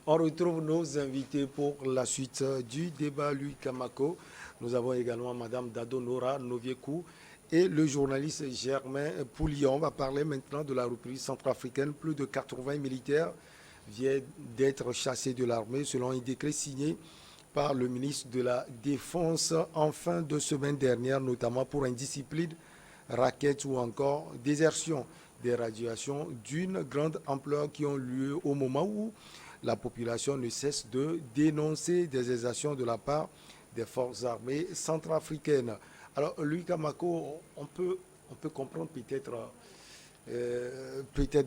On retrouve nos invités pour la suite du débat, Louis Kamako. Nous avons également Madame Dado Nora Noviekou et le journaliste Germain Poulion. On va parler maintenant de la République centrafricaine. Plus de 80 militaires viennent d'être chassés de l'armée selon un décret signé par le ministre de la Défense en fin de semaine dernière, notamment pour indiscipline, racket ou encore désertion. Des radiations d'une grande ampleur qui ont lieu au moment où la population ne cesse de dénoncer des exactions de la part des forces armées centrafricaines. Alors, Louis Kamako, on peut comprendre peut-être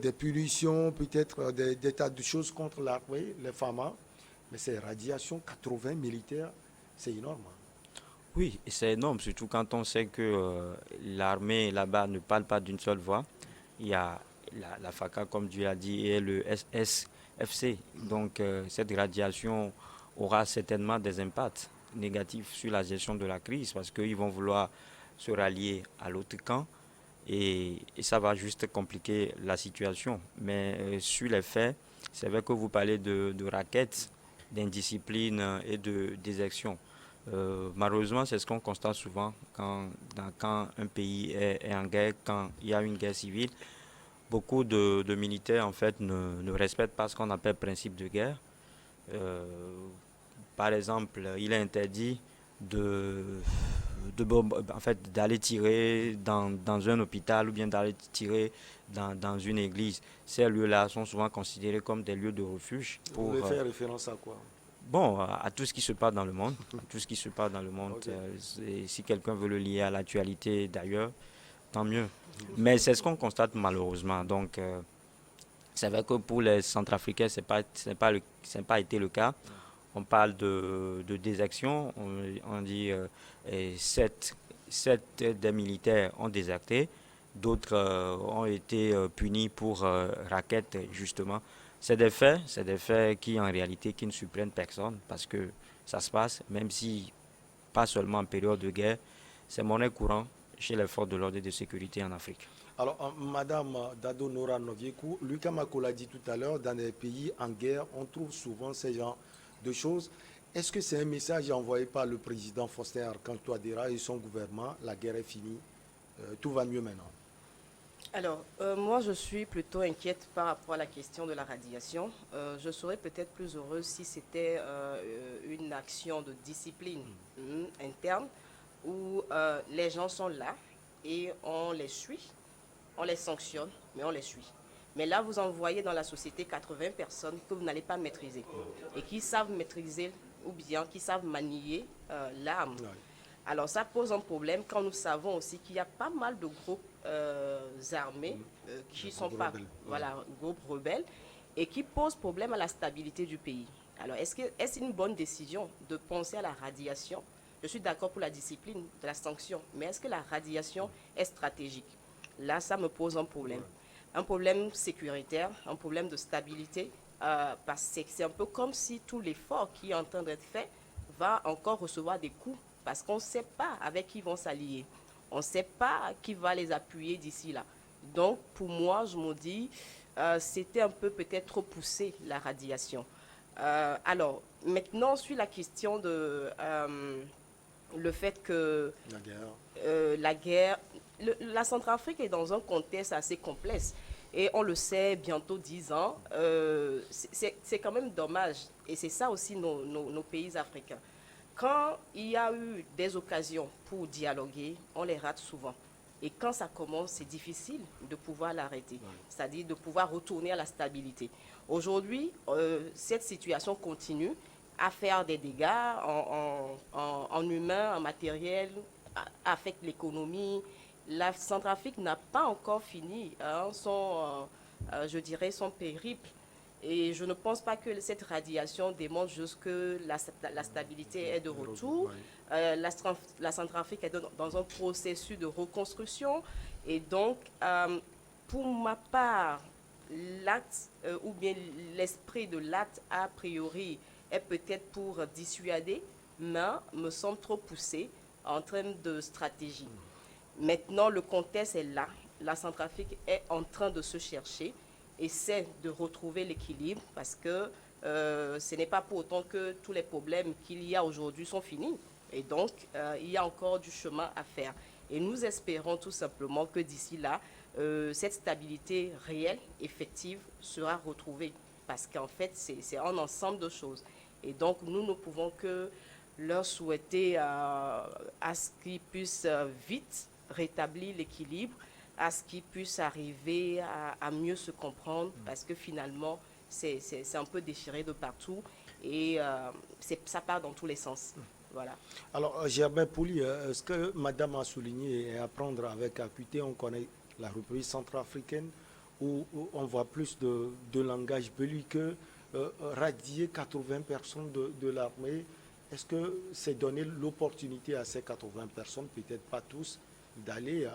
des punitions, peut-être des tas de choses contre l'armée, les FAMA, mais ces radiations, 80 militaires, c'est énorme. Oui, et c'est énorme, surtout quand on sait que l'armée là-bas ne parle pas d'une seule voix. Il y a la FACA, comme tu l'as dit, et le SSFC. Donc, cette radiation aura certainement des impacts négatifs sur la gestion de la crise parce qu'ils vont vouloir se rallier à l'autre camp et ça va juste compliquer la situation. Mais sur les faits, c'est vrai que vous parlez de raquettes, d'indiscipline et de désertion. Malheureusement, c'est ce qu'on constate souvent quand un pays est en guerre, quand il y a une guerre civile. Beaucoup de militaires en fait ne respectent pas ce qu'on appelle principe de guerre. Euh, Par exemple, il est interdit de, en fait, d'aller tirer dans un hôpital ou bien d'aller tirer dans une église. Ces lieux-là sont souvent considérés comme des lieux de refuge Vous voulez faire référence à quoi? bon, à tout ce qui se passe dans le monde. À tout ce qui se passe dans le monde. Ok. Si quelqu'un veut le lier à l'actualité d'ailleurs, tant mieux. Mais c'est ce qu'on constate malheureusement. Donc, c'est vrai que pour les Centrafricains, c'est pas été le cas. On parle de désaction. On dit sept des militaires ont déserté. D'autres ont été punis pour racket, justement. C'est des faits qui, en réalité, qui ne surprennent personne parce que ça se passe, même si pas seulement en période de guerre, c'est monnaie courante chez les forces de l'ordre et de sécurité en Afrique. Alors, Madame Dado Nora Noviekou, Lucas Mako l'a dit tout à l'heure, dans les pays en guerre, on trouve souvent ces genres de choses. Est-ce que c'est un message envoyé par le président Faustin Archange Touadéra et son gouvernement? La guerre est finie, tout va mieux maintenant. Alors, moi, je suis plutôt inquiète par rapport à la question de la radiation. Je serais peut-être plus heureuse si c'était une action de discipline interne où les gens sont là et on les suit, on les sanctionne, mais on les suit. Mais là, vous envoyez dans la société 80 personnes que vous n'allez pas maîtriser et qui savent maîtriser ou bien qui savent manier l'arme. Ouais. Alors ça pose un problème quand nous savons aussi qu'il y a pas mal de groupes armés qui sont pas, Rebelles. voilà, groupes rebelles et qui posent problème à la stabilité du pays. Alors est-ce une bonne décision de penser à la radiation? Je suis d'accord pour la discipline de la sanction, mais est-ce que la radiation est stratégique? Là, ça me pose un problème. Un problème sécuritaire, un problème de stabilité, parce que c'est un peu comme si tout l'effort qui est en train d'être fait va encore recevoir des coups parce qu'on ne sait pas avec qui ils vont s'allier. On ne sait pas qui va les appuyer d'ici là. Donc, pour moi, je me dis, c'était un peu peut-être trop poussé, la radiation. Alors, maintenant, sur la question de le fait que La guerre. la guerre, la Centrafrique est dans un contexte assez complexe. Et on le sait, bientôt 10 ans, c'est quand même dommage. Et c'est ça aussi nos pays africains. Quand il y a eu des occasions pour dialoguer, on les rate souvent. Et quand ça commence, c'est difficile de pouvoir l'arrêter, c'est-à-dire de pouvoir retourner à la stabilité. Aujourd'hui, cette situation continue à faire des dégâts en humains, en matériel, affecte l'économie. La Centrafrique n'a pas encore fini je dirais, son périple. Et je ne pense pas que cette radiation démontre juste que la stabilité est de retour. La Centrafrique est dans un processus de reconstruction. Et donc, pour ma part, l'acte ou bien l'esprit de l'acte a priori est peut-être pour dissuader, mais me semble trop poussé en termes de stratégie. Maintenant, le contexte est là. La Centrafrique est en train de se chercher, essaie de retrouver l'équilibre parce que ce n'est pas pour autant que tous les problèmes qu'il y a aujourd'hui sont finis. Et donc, il y a encore du chemin à faire. Et nous espérons tout simplement que d'ici là, cette stabilité réelle, effective, sera retrouvée. Parce qu'en fait, c'est un ensemble de choses. Et donc, nous ne pouvons que leur souhaiter à ce qu'ils puissent vite rétablir l'équilibre, à ce qu'ils puissent arriver à mieux se comprendre, parce que finalement, c'est un peu déchiré de partout et ça part dans tous les sens. Voilà. Alors, Germain Pouli, ce que Madame a souligné et à prendre avec acuité, on connaît la République centrafricaine où on voit plus de langage belliqueux, radier 80 personnes de l'armée. Est-ce que c'est donner l'opportunité à ces 80 personnes, peut-être pas tous, d'aller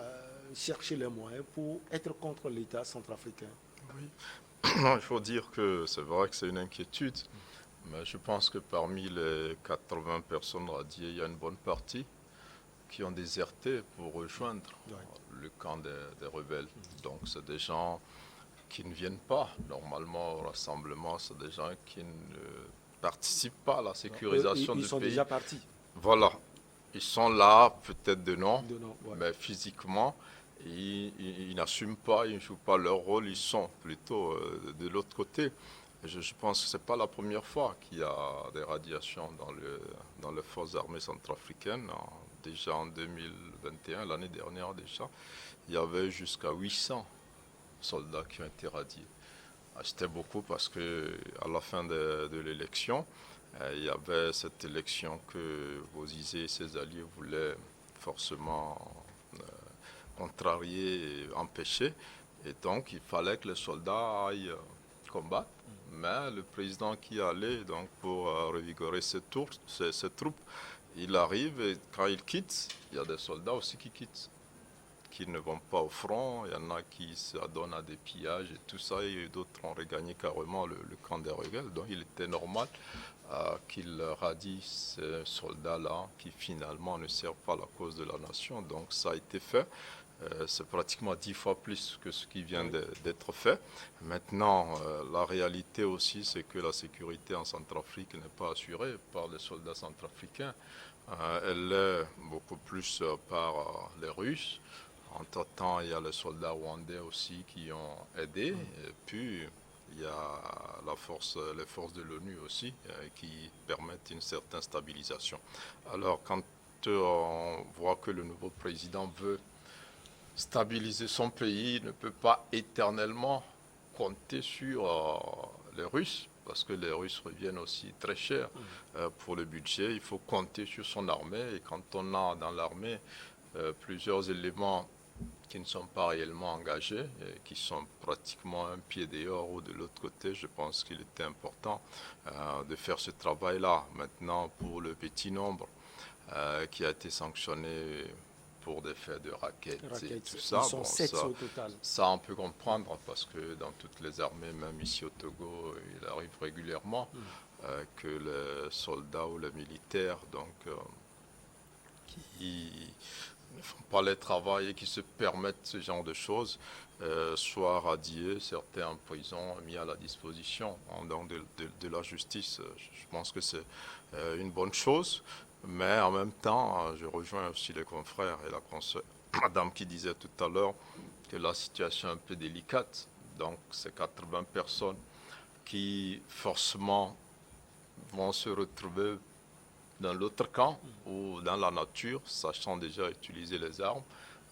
chercher les moyens pour être contre l'État centrafricain? Oui. Non, il faut dire que c'est vrai que c'est une inquiétude, mais je pense que parmi les 80 personnes radiées, il y a une bonne partie qui ont déserté pour rejoindre le camp des rebelles. Donc c'est des gens qui ne viennent pas normalement au rassemblement, c'est des gens qui ne participent pas à la sécurisation du pays. Ils sont déjà partis. Voilà, ils sont là peut-être de nom, ouais. mais physiquement, ils n'assument pas, ils ne jouent pas leur rôle, ils sont plutôt de l'autre côté. Je pense que ce n'est pas la première fois qu'il y a des radiations dans les forces armées centrafricaines. Déjà en 2021, l'année dernière déjà, il y avait jusqu'à 800 soldats qui ont été radiés. C'était beaucoup parce qu'à la fin de l'élection, il y avait cette élection que Bozizé et ses alliés voulaient forcément contrarier et empêcher. Et donc, il fallait que les soldats aillent combattre. Mais le président qui allait donc, pour revigorer ses troupes, il arrive et quand il quitte, il y a des soldats aussi qui quittent, qui ne vont pas au front. Il y en a qui s'adonnent à des pillages et tout ça, et d'autres ont regagné carrément le camp des rebelles. Donc il était normal qu'il radie ces soldats-là qui finalement ne servent pas la cause de la nation. Donc ça a été fait. C'est pratiquement 10 fois plus que ce qui vient d'être fait. Maintenant, la réalité aussi, c'est que la sécurité en Centrafrique n'est pas assurée par les soldats centrafricains. Elle est beaucoup plus par les Russes. Entre-temps, il y a les soldats rwandais aussi qui ont aidé. Et puis, il y a les forces de l'ONU aussi qui permettent une certaine stabilisation. Alors, quand on voit que le nouveau président veut stabiliser son pays, il ne peut pas éternellement compter sur les Russes, parce que les Russes reviennent aussi très cher pour le budget. Il faut compter sur son armée, et quand on a dans l'armée plusieurs éléments qui ne sont pas réellement engagés, et qui sont pratiquement un pied dehors ou de l'autre côté, je pense qu'il était important de faire ce travail-là. Maintenant, pour le petit nombre qui a été sanctionné pour des faits de raquettes et tout ça. Ils sont 7 au total. Ça, on peut comprendre parce que dans toutes les armées, même ici au Togo, il arrive régulièrement que les soldats ou les militaires qui ne font pas les travaux et qui se permettent ce genre de choses soient radiés, certains en prison, mis à la disposition de la justice. Je pense que c'est une bonne chose. Mais en même temps, je rejoins aussi les confrères et la consoeur, madame qui disait tout à l'heure que la situation est un peu délicate. Donc, ces 80 personnes qui forcément vont se retrouver dans l'autre camp ou dans la nature, sachant déjà utiliser les armes.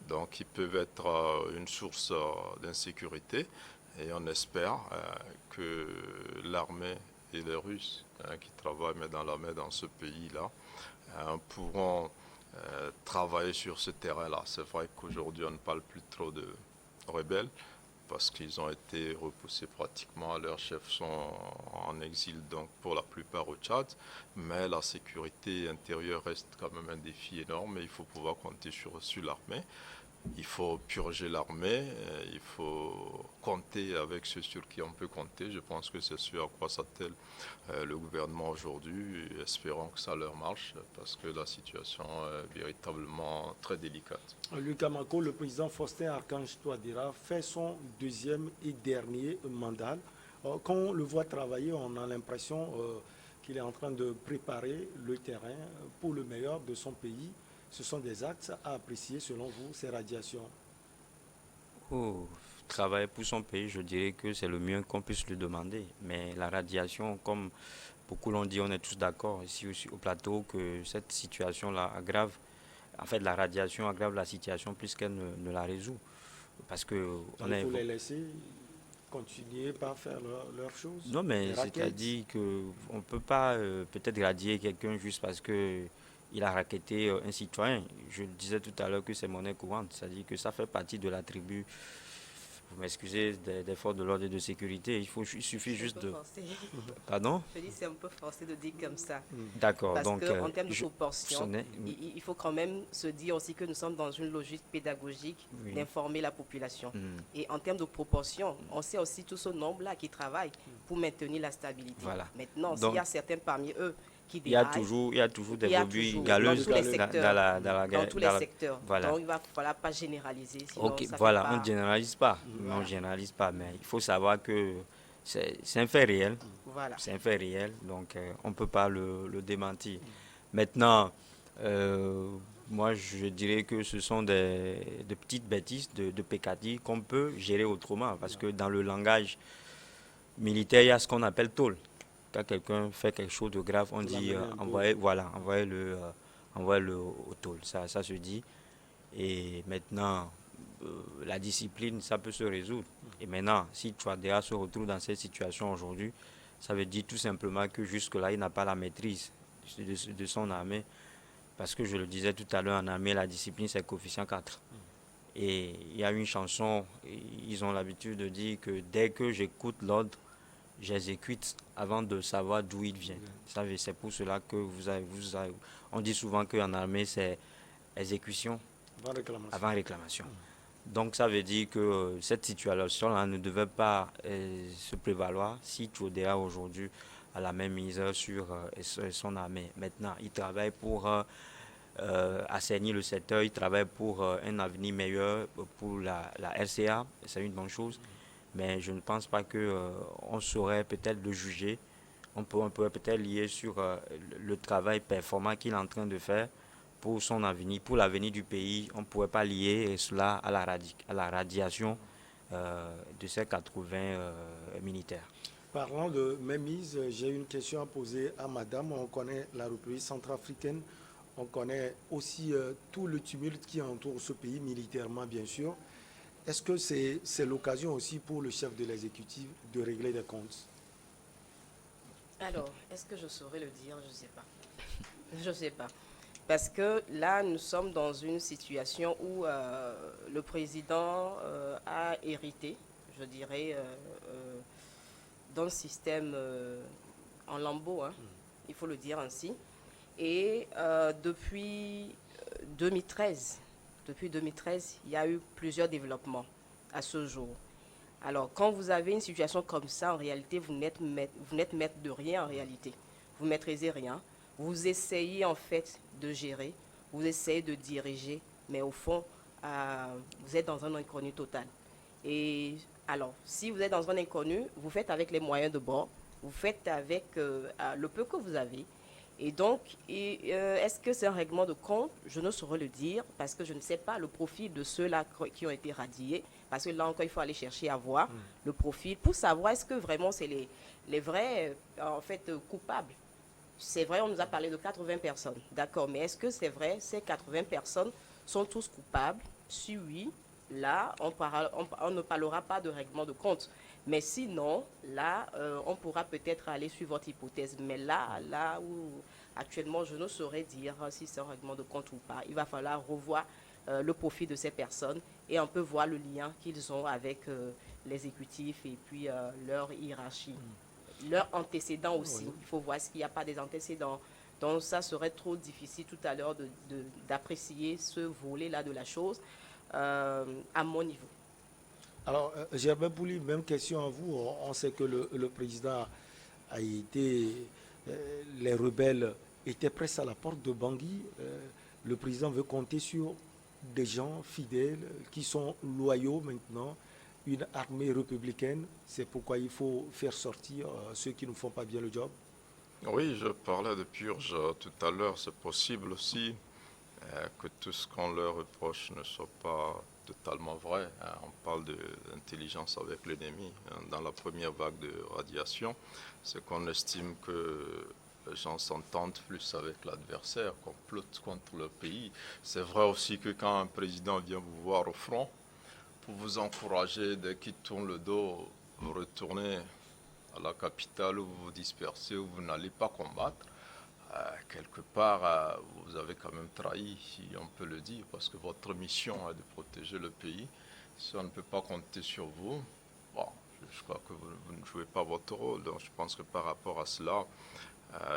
Donc, ils peuvent être une source d'insécurité. Et on espère que l'armée et les Russes qui travaillent main dans la main dans ce pays-là pourront travailler sur ce terrain-là. C'est vrai qu'aujourd'hui, on ne parle plus trop de rebelles parce qu'ils ont été repoussés pratiquement. Leurs chefs sont en exil, donc pour la plupart au Tchad. Mais la sécurité intérieure reste quand même un défi énorme et il faut pouvoir compter sur l'armée. Il faut purger l'armée, il faut compter avec ceux sur qui on peut compter. Je pense que c'est ce à quoi s'attelle le gouvernement aujourd'hui. Espérons que ça leur marche parce que la situation est véritablement très délicate. Lucas Mako, le président Faustin Archange Touadéra fait son deuxième et dernier mandat Quand on le voit travailler, on a l'impression qu'il est en train de préparer le terrain pour le meilleur de son pays. Ce sont des axes à apprécier selon vous, ces radiations. Oh, travailler pour son pays, je dirais que c'est le mieux qu'on puisse lui demander. Mais la radiation, comme beaucoup l'ont dit, on est tous d'accord ici aussi au plateau que cette situation-là aggrave. En fait, la radiation aggrave la situation plus qu'elle ne la résout. Parce que Donc, il faut les laisser continuer par faire leurs choses. non, Les mais raquettes. c'est-à-dire que on ne peut pas peut-être radier quelqu'un juste parce que il a racketté un citoyen. Je disais tout à l'heure que c'est monnaie courante, c'est-à-dire que ça fait partie de la tribu. Vous m'excusez des forces de l'ordre et de sécurité. Il suffit C'est un juste peu de. forcé. Pardon? Je dis c'est un peu forcé de dire comme ça. D'accord. Parce Donc, qu'en termes de je, ce proportion, n'est- il faut quand même se dire aussi que nous sommes dans une logique pédagogique oui. d'informer la population. Hmm. Et en termes de proportion, on sait aussi tout ce nombre-là qui travaille pour maintenir la stabilité. Voilà. Maintenant, Donc, s'il y a certains parmi eux qui il y a déraillent, toujours des il y a brebis toujours, galeuses dans tous les dans secteurs, la- dans tous les la- secteurs. Voilà. Donc, il va falloir pas généraliser, sinon Ok, ça voilà, fait on ne pas... généralise pas. On généralise pas, mais il faut savoir que c'est un fait réel. Voilà. C'est un fait réel, donc on ne peut pas le démentir. Maintenant, euh, moi je dirais que ce sont de petites bêtises, de peccadilles qu'on peut gérer autrement, parce que dans le langage militaire, il y a ce qu'on appelle tôle. Quand quelqu'un fait quelque chose de grave, on Faut dit l'amener un peu. envoyez-le au tôle. Ça se dit. Et maintenant, la discipline, ça peut se résoudre. Et maintenant, si Touadéra se retrouve dans cette situation aujourd'hui, ça veut dire tout simplement que jusque-là, il n'a pas la maîtrise de son armée. Parce que je le disais tout à l'heure, en armée, la discipline, c'est coefficient 4. Et il y a une chanson, ils ont l'habitude de dire que dès que j'écoute l'ordre, j'exécute avant de savoir d'où il vient. C'est pour cela que on dit souvent qu'en armée, c'est exécution Avant réclamation. avant réclamation. Donc ça veut dire que cette situation-là ne devait pas se prévaloir si Touadéra aujourd'hui a la même mise sur son armée. Maintenant, il travaille pour assainir le secteur, il travaille pour un avenir meilleur pour la RCA, c'est une bonne chose, mais je ne pense pas que on saurait peut-être le juger. On pourrait peut-être lier sur le travail performant qu'il est en train de faire pour son avenir, pour l'avenir du pays. On ne pourrait pas lier cela à la radiation de ces 80 militaires. Parlant de mémise, j'ai une question à poser à madame. On connaît la République centrafricaine, on connaît aussi tout le tumulte qui entoure ce pays militairement, bien sûr. Est-ce que c'est l'occasion aussi pour le chef de l'exécutif de régler des comptes? Alors, est-ce que je saurais le dire? Je ne sais pas. Je ne sais pas. Parce que là, nous sommes dans une situation où le président a hérité, je dirais, d'un système en lambeaux, hein, il faut le dire ainsi. Et depuis 2013, il y a eu plusieurs développements à ce jour. Alors, quand vous avez une situation comme ça, en réalité, vous n'êtes maître de rien en réalité. Vous ne maîtrisez rien. Vous essayez en fait de gérer, vous essayez de diriger, mais au fond, vous êtes dans un inconnu total. Et alors, si vous êtes dans un inconnu, vous faites avec les moyens de bord, vous faites avec le peu que vous avez. Et donc, est-ce que c'est un règlement de compte? Je ne saurais le dire parce que je ne sais pas le profil de ceux-là qui ont été radiés. Parce que là encore, il faut aller chercher à voir le profil pour savoir est-ce que vraiment c'est les vrais en fait, coupables. C'est vrai, on nous a parlé de 80 personnes, d'accord, mais est-ce que c'est vrai, ces 80 personnes sont tous coupables? Si oui, là, on ne parlera pas de règlement de compte. Mais sinon, là, on pourra peut-être aller sur votre hypothèse. Mais là où actuellement, je ne saurais dire si c'est un règlement de compte ou pas. Il va falloir revoir le profil de ces personnes et on peut voir le lien qu'ils ont avec l'exécutif et puis leur hiérarchie. Leurs antécédents aussi. Il faut voir s'il n'y a pas des antécédents. Donc ça serait trop difficile tout à l'heure d'apprécier ce volet-là de la chose à mon niveau. Alors, Germain Pouli, même question à vous. On sait que le président a été... les rebelles étaient presque à la porte de Bangui. Le président veut compter sur des gens fidèles qui sont loyaux maintenant. une armée républicaine. C'est pourquoi il faut faire sortir ceux qui ne font pas bien le job. Oui, je parlais de purge tout à l'heure. C'est possible aussi que tout ce qu'on leur reproche ne soit pas totalement vrai. On parle d'intelligence avec l'ennemi. Dans la première vague de radiation, c'est qu'on estime que les gens s'entendent plus avec l'adversaire, complotent contre le pays. C'est vrai aussi que quand un président vient vous voir au front, pour vous encourager, dès qu'il tourne le dos, vous retournez à la capitale où vous vous dispersez, où vous n'allez pas combattre, quelque part, vous avez quand même trahi, si on peut le dire, parce que votre mission est de protéger le pays. Si on ne peut pas compter sur vous, bon, je crois que vous ne jouez pas votre rôle. Donc je pense que par rapport à cela,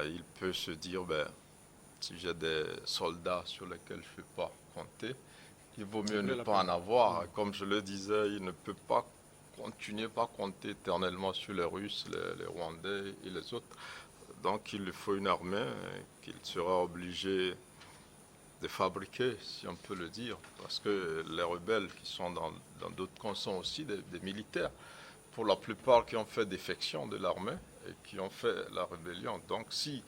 il peut se dire, ben, si j'ai des soldats sur lesquels je ne peux pas compter, il vaut mieux ne pas en avoir. Comme je le disais, il ne peut pas continuer à compter éternellement sur les Russes, les Rwandais et les autres. Donc il lui faut une armée qu'il sera obligé de fabriquer, si on peut le dire, parce que les rebelles qui sont dans d'autres camps sont aussi des militaires, pour la plupart qui ont fait défection de l'armée et qui ont fait la rébellion. Donc si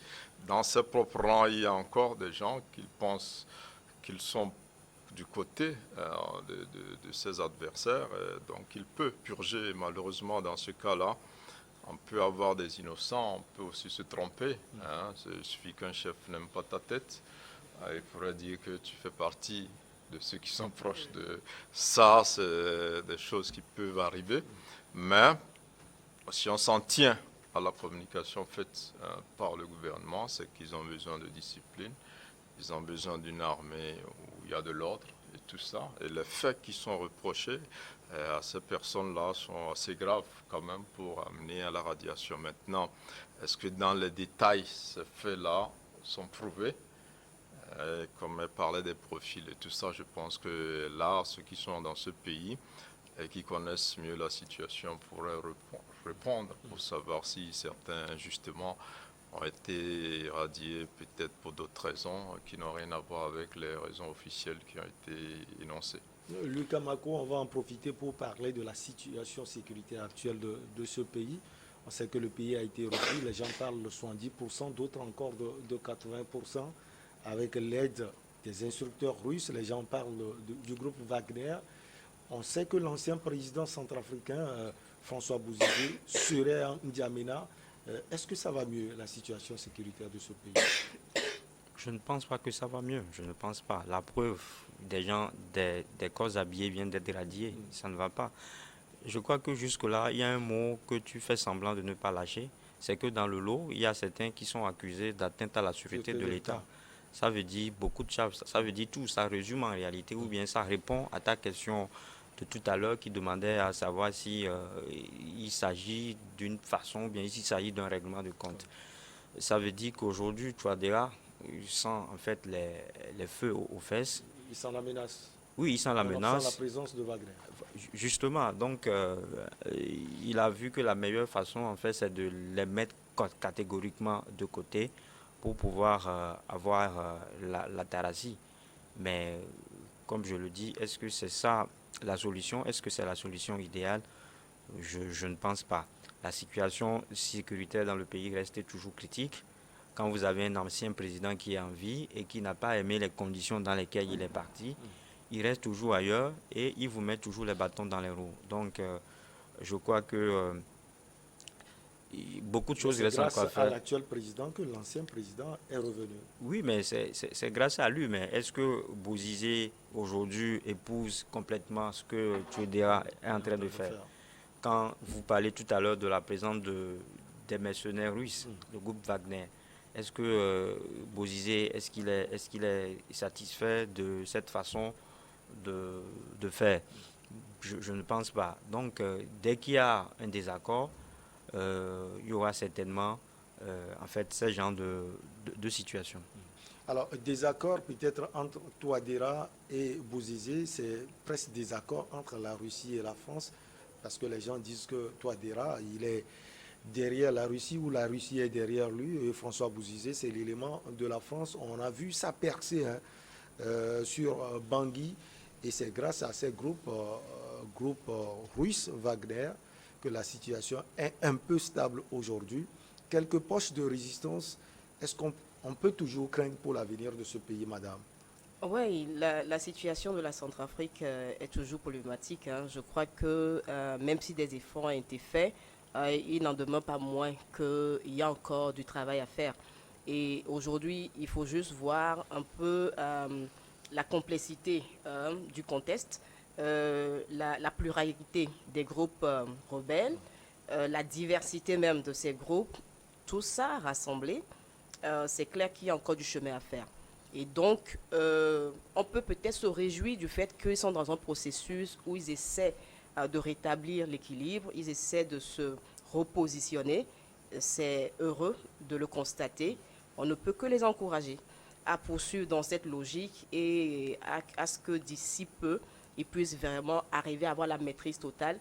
dans ses propres rangs il y a encore des gens qui pensent qu'ils sont du côté de ses adversaires, donc il peut purger. Malheureusement dans ce cas-là, on peut avoir des innocents, on peut aussi se tromper. Il suffit qu'un chef n'aime pas ta tête, il pourrait dire que tu fais partie de ceux qui sont proches de ça. C'est des choses qui peuvent arriver. Mais si on s'en tient à la communication faite par le gouvernement, c'est qu'ils ont besoin de discipline, ils ont besoin d'une armée où il y a de l'ordre et tout ça. Et les faits qui sont reprochés à ces personnes-là sont assez graves quand même pour amener à la radiation. Maintenant, est-ce que dans les détails, ces faits-là sont prouvés? Comme elle parlait des profils et tout ça, je pense que là, ceux qui sont dans ce pays et qui connaissent mieux la situation pourraient répondre pour savoir si certains, justement, ont été radiés peut-être pour d'autres raisons qui n'ont rien à voir avec les raisons officielles qui ont été énoncées. Lucas Mako, on va en profiter pour parler de la situation sécuritaire actuelle de ce pays. On sait que le pays a été repris, les gens parlent de 70%, d'autres encore de 80%, avec l'aide des instructeurs russes. Les gens parlent du groupe Wagner. On sait que l'ancien président centrafricain, François Bouzizé, serait en N'Djamena. Est-ce que ça va mieux, la situation sécuritaire de ce pays? Je ne pense pas que ça va mieux. Je ne pense pas. La preuve, des gens, des corps habillés viennent d'être radiés. Ça ne va pas. Je crois que jusque-là, il y a un mot que tu fais semblant de ne pas lâcher. C'est que dans le lot, il y a certains qui sont accusés d'atteinte à la sûreté de l'État. Ça veut dire beaucoup de choses. Ça veut dire tout. Ça résume en réalité, ou bien ça répond à ta question de tout à l'heure qui demandait à savoir si il s'agit d'une façon ou bien s'il s'agit d'un règlement de compte. Ça veut dire qu'aujourd'hui, Touadéra sent en fait les feux aux fesses. Il sent la menace. Oui, il sent la menace. La présence de Wagner. Justement, donc il a vu que la meilleure façon en fait c'est de les mettre catégoriquement de côté pour pouvoir avoir la tarassie. Mais comme je le dis, est-ce que c'est ça la solution? Est-ce que c'est la solution idéale? Je ne pense pas. La situation sécuritaire dans le pays reste toujours critique. Quand vous avez un ancien président qui est en vie et qui n'a pas aimé les conditions dans lesquelles il est parti, il reste toujours ailleurs et il vous met toujours les bâtons dans les roues. Donc, je crois que beaucoup de choses restent encore à faire. C'est grâce à l'actuel président que l'ancien président est revenu. Oui, mais c'est grâce à lui. Mais est-ce que Bouzizé, aujourd'hui, épouse complètement ce que Touadéra est en train de faire? Quand vous parlez tout à l'heure de la présence des mercenaires russes, le groupe Wagner, est-ce que Bouzizé, est-ce qu'il est satisfait de cette façon de faire? Je ne pense pas. Donc, dès qu'il y a un désaccord, il y aura certainement en fait ce genre de situation. Alors, désaccord peut-être entre Touadéra et Bouzizé, c'est presque désaccord entre la Russie et la France, parce que les gens disent que Touadéra, il est derrière la Russie ou la Russie est derrière lui. Et François Bouzizé, c'est l'élément de la France. On a vu ça percer sur Bangui, et c'est grâce à ces groupes groupe russe Wagner, que la situation est un peu stable aujourd'hui. Quelques poches de résistance, est-ce qu'on peut toujours craindre pour l'avenir de ce pays, madame? Oui, la situation de la Centrafrique est toujours problématique, hein. Je crois que même si des efforts ont été faits, il n'en demeure pas moins qu'il y a encore du travail à faire. Et aujourd'hui, il faut juste voir un peu la complexité du contexte, la pluralité des groupes rebelles, la diversité même de ces groupes, tout ça rassemblé, c'est clair qu'il y a encore du chemin à faire. Et donc, on peut peut-être se réjouir du fait qu'ils sont dans un processus où ils essaient de rétablir l'équilibre, ils essaient de se repositionner. C'est heureux de le constater. On ne peut que les encourager à poursuivre dans cette logique et à ce que d'ici peu, ils puissent vraiment arriver à avoir la maîtrise totale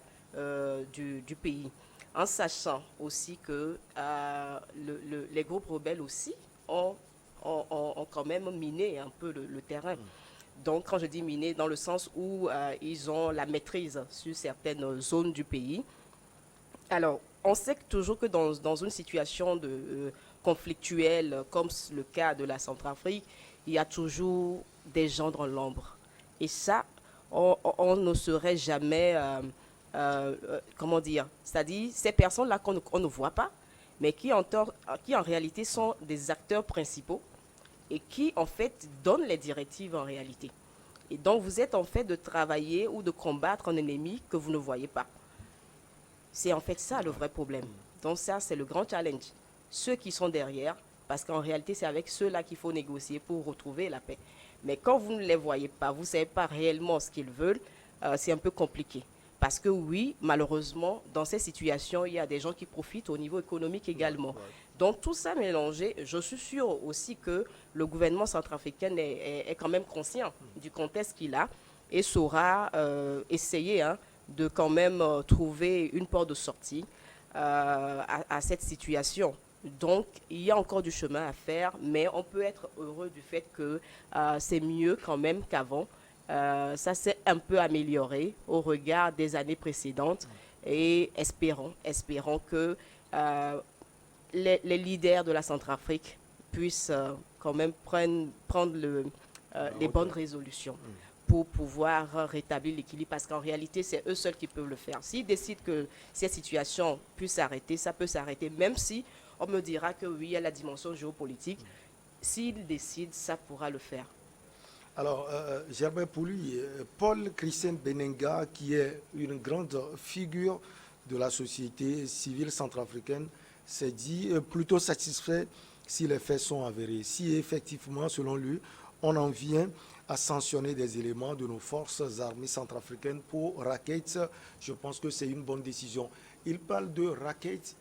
du pays. En sachant aussi que les groupes rebelles aussi ont quand même miné un peu le terrain. Donc, quand je dis miné, dans le sens où ils ont la maîtrise sur certaines zones du pays. Alors, on sait toujours que dans une situation conflictuelle, comme le cas de la Centrafrique, il y a toujours des gens dans l'ombre. Et ça, on ne saurait jamais, comment dire, c'est-à-dire ces personnes-là qu'on ne voit pas, mais qui en réalité sont des acteurs principaux et qui en fait donnent les directives en réalité. Et donc vous êtes en fait de travailler ou de combattre un ennemi que vous ne voyez pas. C'est en fait ça le vrai problème. Donc ça, c'est le grand challenge. Ceux qui sont derrière, parce qu'en réalité, c'est avec ceux-là qu'il faut négocier pour retrouver la paix. Mais quand vous ne les voyez pas, vous ne savez pas réellement ce qu'ils veulent, c'est un peu compliqué. Parce que oui, malheureusement, dans ces situations, il y a des gens qui profitent au niveau économique également. Donc tout ça mélangé, je suis sûr aussi que le gouvernement centrafricain est quand même conscient du contexte qu'il a et saura essayer de quand même trouver une porte de sortie à cette situation. Donc, il y a encore du chemin à faire, mais on peut être heureux du fait que c'est mieux quand même qu'avant. Ça s'est un peu amélioré au regard des années précédentes et espérons que les leaders de la Centrafrique puissent quand même prendre les bonnes résolutions pour pouvoir rétablir l'équilibre, parce qu'en réalité, c'est eux seuls qui peuvent le faire. S'ils décident que cette situation puisse s'arrêter, ça peut s'arrêter, même si on me dira que oui, il y a la dimension géopolitique. S'ils décident, ça pourra le faire. Alors, Germain Pouli, Paul Christian Benenga, qui est une grande figure de la société civile centrafricaine, s'est dit plutôt satisfait si les faits sont avérés. Si effectivement, selon lui, on en vient à sanctionner des éléments de nos forces armées centrafricaines pour rackets, je pense que c'est une bonne décision. Il parle de rackets,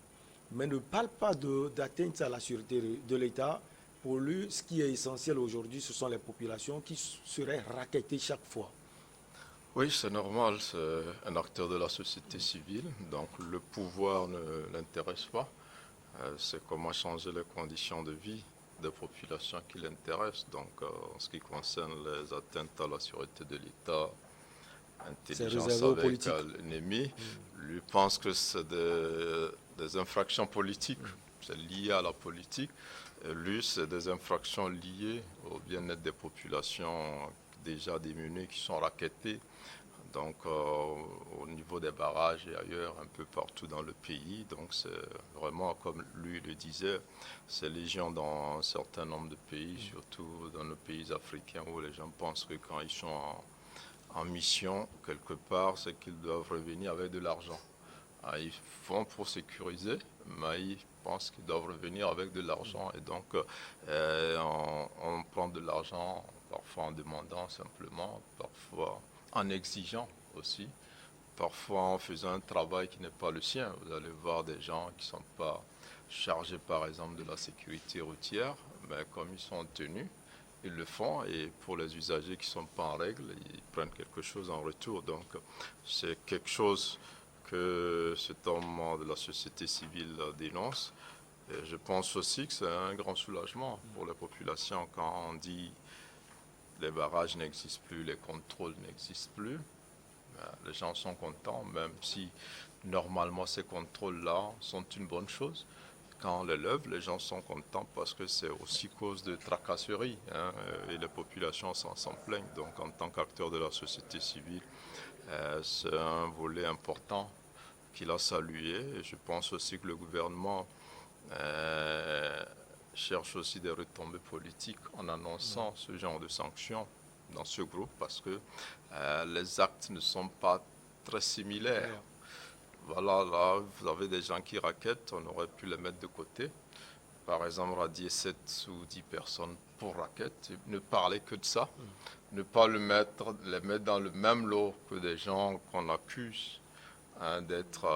mais ne parle pas d'atteinte à la sûreté de l'État. Pour lui, ce qui est essentiel aujourd'hui, ce sont les populations qui seraient racketées chaque fois. Oui, c'est normal, c'est un acteur de la société civile, donc le pouvoir ne l'intéresse pas. C'est comment changer les conditions de vie des populations qui l'intéressent. Donc, en ce qui concerne les atteintes à la sûreté de l'État, intelligence avec l'ennemi, lui pense que c'est des infractions politiques, c'est lié à la politique. Et lui, c'est des infractions liées au bien-être des populations déjà démunies qui sont racketées. Donc, au niveau des barrages et ailleurs, un peu partout dans le pays. Donc, c'est vraiment, comme lui le disait, c'est légion dans un certain nombre de pays, surtout dans nos pays africains, où les gens pensent que quand ils sont en mission, quelque part, c'est qu'ils doivent revenir avec de l'argent. Ils font pour sécuriser, mais ils pensent qu'ils doivent revenir avec de l'argent. Et donc, on prend de l'argent, parfois en demandant simplement, parfois en exigeant aussi, parfois en faisant un travail qui n'est pas le sien. Vous allez voir des gens qui ne sont pas chargés, par exemple, de la sécurité routière, mais comme ils sont tenus, ils le font, et pour les usagers qui ne sont pas en règle, ils prennent quelque chose en retour. Donc, c'est quelque chose que cet homme de la société civile dénonce. Et je pense aussi que c'est un grand soulagement pour la population quand on dit les barrages n'existent plus, les contrôles n'existent plus. Les gens sont contents, même si normalement ces contrôles-là sont une bonne chose. Quand on les lève, les gens sont contents parce que c'est aussi cause de tracasseries, hein, et les populations s'en plaignent. Donc en tant qu'acteur de la société civile, c'est un volet important qu'il a salué. Et je pense aussi que le gouvernement cherche aussi des retombées politiques en annonçant ce genre de sanctions dans ce groupe parce que les actes ne sont pas très similaires. Voilà, là, vous avez des gens qui raquettent, on aurait pu les mettre de côté. Par exemple, radier 7 ou 10 personnes pour raquette, et ne parler que de ça. Ne pas les mettre dans le même lot que des gens qu'on accuse, hein, d'être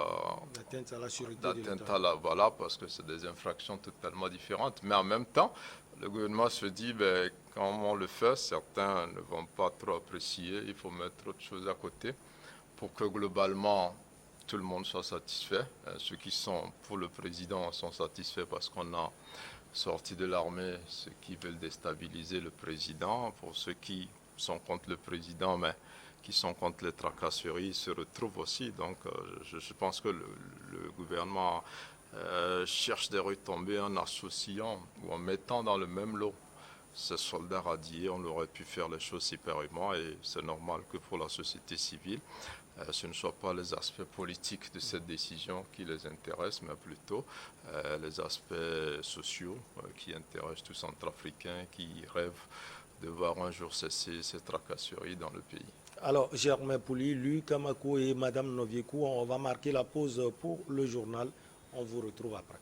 D'atteinte à la sûreté de d'atteinte l'État. à la voilà, parce que c'est des infractions totalement différentes. Mais en même temps, le gouvernement se dit, ben, quand on le fait, certains ne vont pas trop apprécier, il faut mettre autre chose à côté pour que globalement tout le monde soit satisfait. Ceux qui sont pour le président sont satisfaits parce qu'on a sorti de l'armée ceux qui veulent déstabiliser le président. Pour ceux qui sont contre le président, mais qui sont contre les tracasseries, se retrouvent aussi. Donc je pense que le gouvernement cherche des retombées en associant ou en mettant dans le même lot ces soldats radiés. On aurait pu faire les choses séparément et c'est normal que pour la société civile, ce ne soit pas les aspects politiques de cette décision qui les intéressent, mais plutôt les aspects sociaux qui intéressent tous les Centrafricains qui rêvent de voir un jour cesser ces tracasseries dans le pays. Alors, Germain Pouli, Lui Kamako et Madame Noviekou, on va marquer la pause pour le journal. On vous retrouve après.